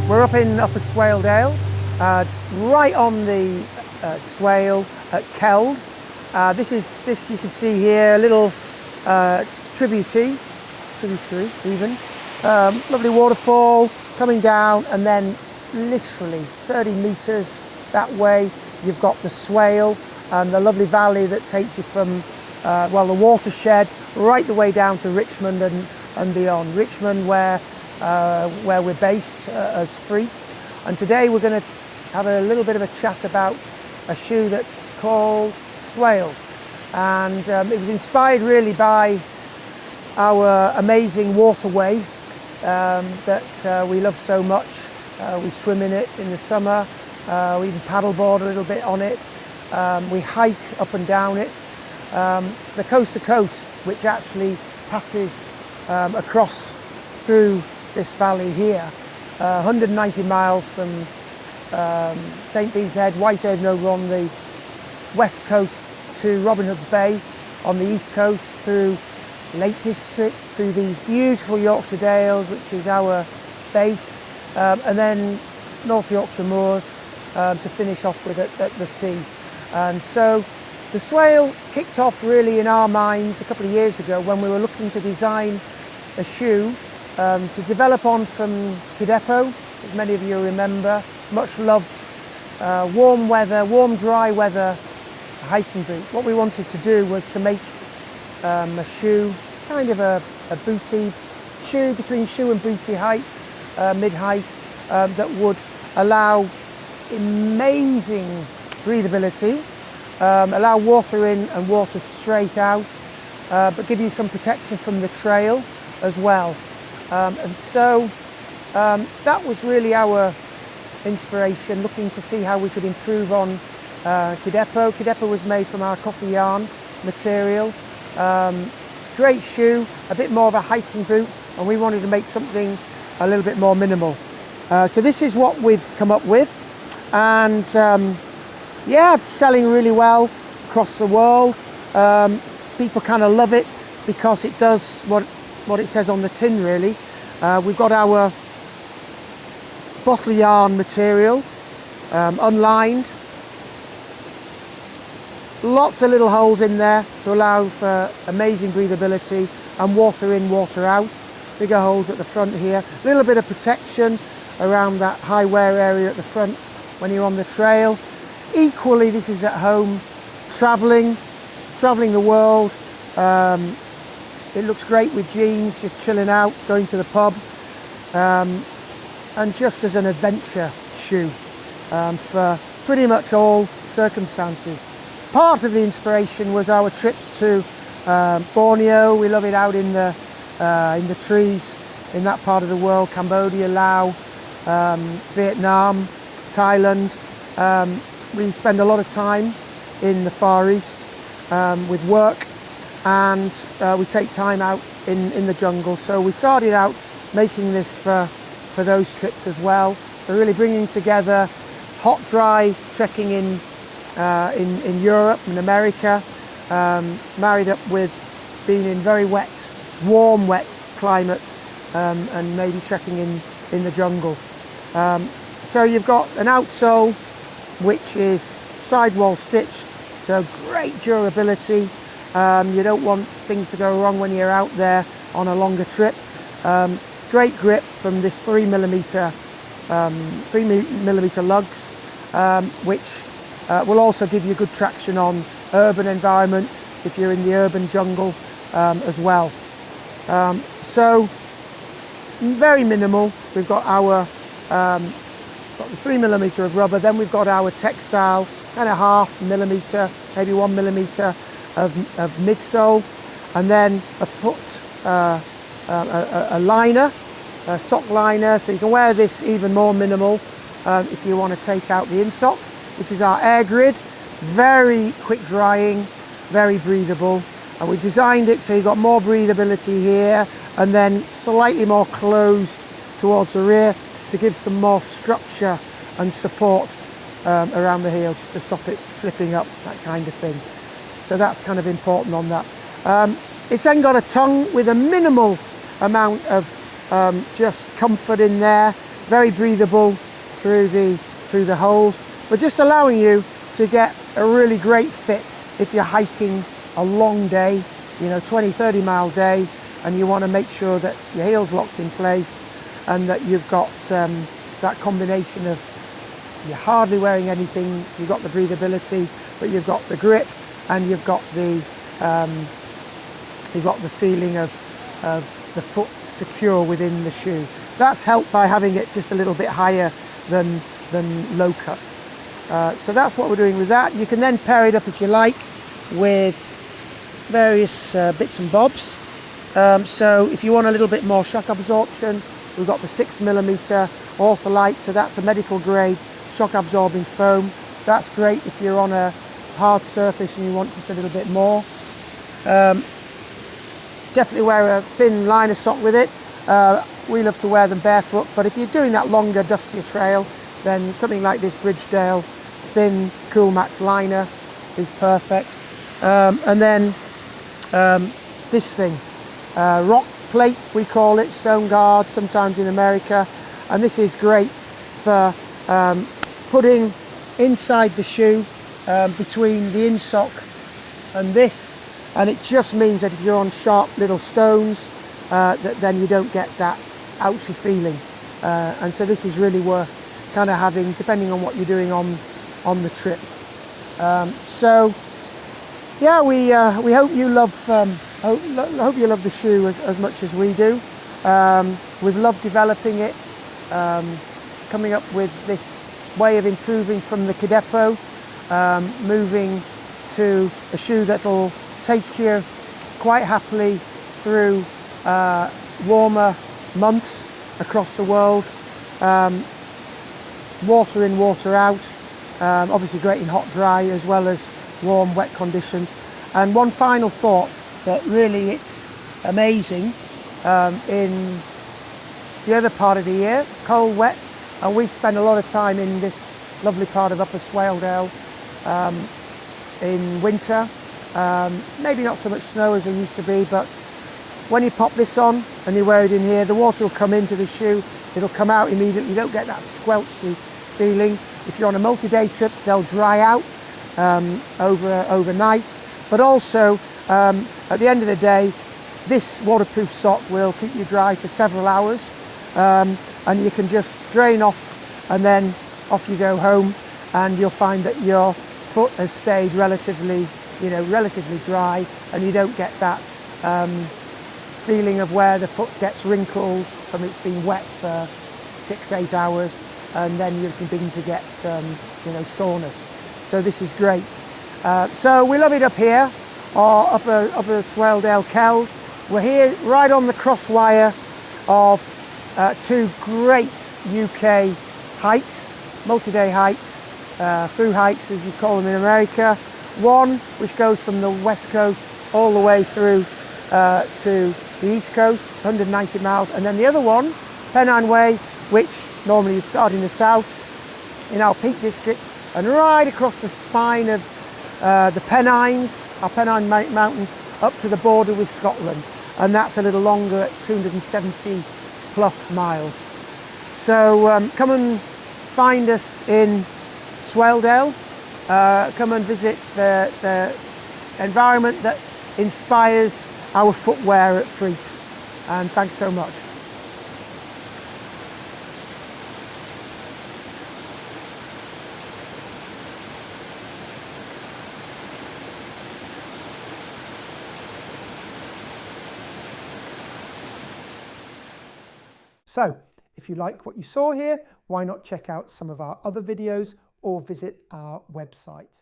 We're up in Upper Swaledale, right on the Swale at Keld. This you can see here, a little tributary even. Lovely waterfall coming down, and then literally 30 metres that way you've got the Swale and the lovely valley that takes you from the watershed right the way down to Richmond and beyond. Richmond where we're based as Freet, and today we're going to have a little bit of a chat about a shoe that's called Swale, and it was inspired really by our amazing waterway that we love so much. We swim in it in the summer, we even paddleboard a little bit on it, we hike up and down it. The coast to coast, which actually passes across through this valley here, 190 miles from St Bees Head, Whitehaven over on the west coast to Robin Hood's Bay on the east coast, through Lake District, through these beautiful Yorkshire Dales, which is our base, and then North Yorkshire Moors to finish off with at the sea. And so the Swale kicked off really in our minds a couple of years ago when we were looking to design a shoe to develop on from Kidepo, as many of you remember, much loved warm weather, warm dry weather hiking boot. What we wanted to do was to make a shoe, kind of a booty shoe, between shoe and booty height, mid-height, that would allow amazing breathability, allow water in and water straight out, but give you some protection from the trail as well. And so that was really our inspiration, looking to see how we could improve on Kidepo. Kidepo was made from our coffee yarn material. Great shoe, a bit more of a hiking boot, and we wanted to make something a little bit more minimal. So this is what we've come up with, and yeah, selling really well across the world. People kind of love it because it does what it says on the tin really. We've got our BottleYarn material, unlined. Lots of little holes in there to allow for amazing breathability and water in, water out. Bigger holes at the front here. A little bit of protection around that high wear area at the front when you're on the trail. Equally, this is at home, traveling the world. It looks great with jeans, just chilling out, going to the pub, and just as an adventure shoe for pretty much all circumstances. Part of the inspiration was our trips to Borneo. We love it out in the trees in that part of the world. Cambodia, Laos, Vietnam, Thailand. We spend a lot of time in the Far East with work, and we take time out in the jungle. So we started out making this for those trips as well. So really bringing together hot, dry trekking in Europe and America, married up with being in very wet, warm, wet climates, and maybe trekking in the jungle. So you've got an outsole which is sidewall stitched, so great durability. You don't want things to go wrong when you're out there on a longer trip. Great grip from this 3mm lugs, which will also give you good traction on urban environments if you're in the urban jungle as well. So very minimal. We've got our got the 3mm of rubber, then we've got our textile, kind of 0.5 millimeter, maybe 1 millimeter of midsole, and then a foot a liner, a sock liner, so you can wear this even more minimal if you want to take out the insock, which is our air grid. Very quick drying, very breathable, and we designed it so you've got more breathability here and then slightly more closed towards the rear to give some more structure and support around the heel, just to stop it slipping up, that kind of thing. So that's kind of important on that. It's then got a tongue with a minimal amount of just comfort in there, very breathable through the holes, but just allowing you to get a really great fit if you're hiking a long day, you know, 20-30 mile day, and you want to make sure that your heel's locked in place and that you've got that combination of you're hardly wearing anything, you've got the breathability, but you've got the grip and you've got the feeling of the foot secure within the shoe. That's helped by having it just a little bit higher than low cut. So that's what we're doing with that. You can then pair it up if you like with various bits and bobs. So if you want a little bit more shock absorption, we've got the 6mm Ortholite, so that's a medical grade shock absorbing foam. That's great if you're on a hard surface and you want just a little bit more. Definitely wear a thin liner sock with it. We love to wear them barefoot, but if you're doing that longer, dustier trail, then something like this Bridgedale thin Cool Max liner is perfect. And then this thing, rock plate we call it, stone guard sometimes in America, and this is great for putting inside the shoe between the insock and this, and it just means that if you're on sharp little stones that then you don't get that ouchy feeling, and so this is really worth kind of having, depending on what you're doing on the trip. So yeah, we hope you love hope you love the shoe as much as we do. We've loved developing it, coming up with this way of improving from the Cadepo, moving to a shoe that'll take you quite happily through warmer months across the world. Water in, water out, obviously great in hot, dry, as well as warm, wet conditions. And one final thought, that really it's amazing in the other part of the year, cold, wet, and we spend a lot of time in this lovely part of Upper Swaledale in winter. Maybe not so much snow as there used to be, but when you pop this on and you wear it in here, the water will come into the shoe, it'll come out immediately, you don't get that squelchy feeling. If you're on a multi-day trip, they'll dry out overnight, but also at the end of the day, this waterproof sock will keep you dry for several hours, and you can just drain off and then off you go home, and you'll find that your foot has stayed relatively dry, and you don't get that feeling of where the foot gets wrinkled from it's been wet for 6-8 hours, and then you can begin to get soreness. So this is great. So we love it up here, or Upper Swaledale Keld. We're here right on the crosswire of two great UK hikes, multi-day hikes, through hikes as you call them in America. One which goes from the west coast all the way through to the east coast, 190 miles, and then the other one, Pennine Way, which normally you start in the south in our Peak District and right across the spine of the Pennines, our Pennine Mountains, up to the border with Scotland, and that's a little longer at 270 plus miles. So come and find us in Swaledale, come and visit the environment that inspires our footwear at Freet, and thanks so much. So, if you like what you saw here, why not check out some of our other videos or visit our website.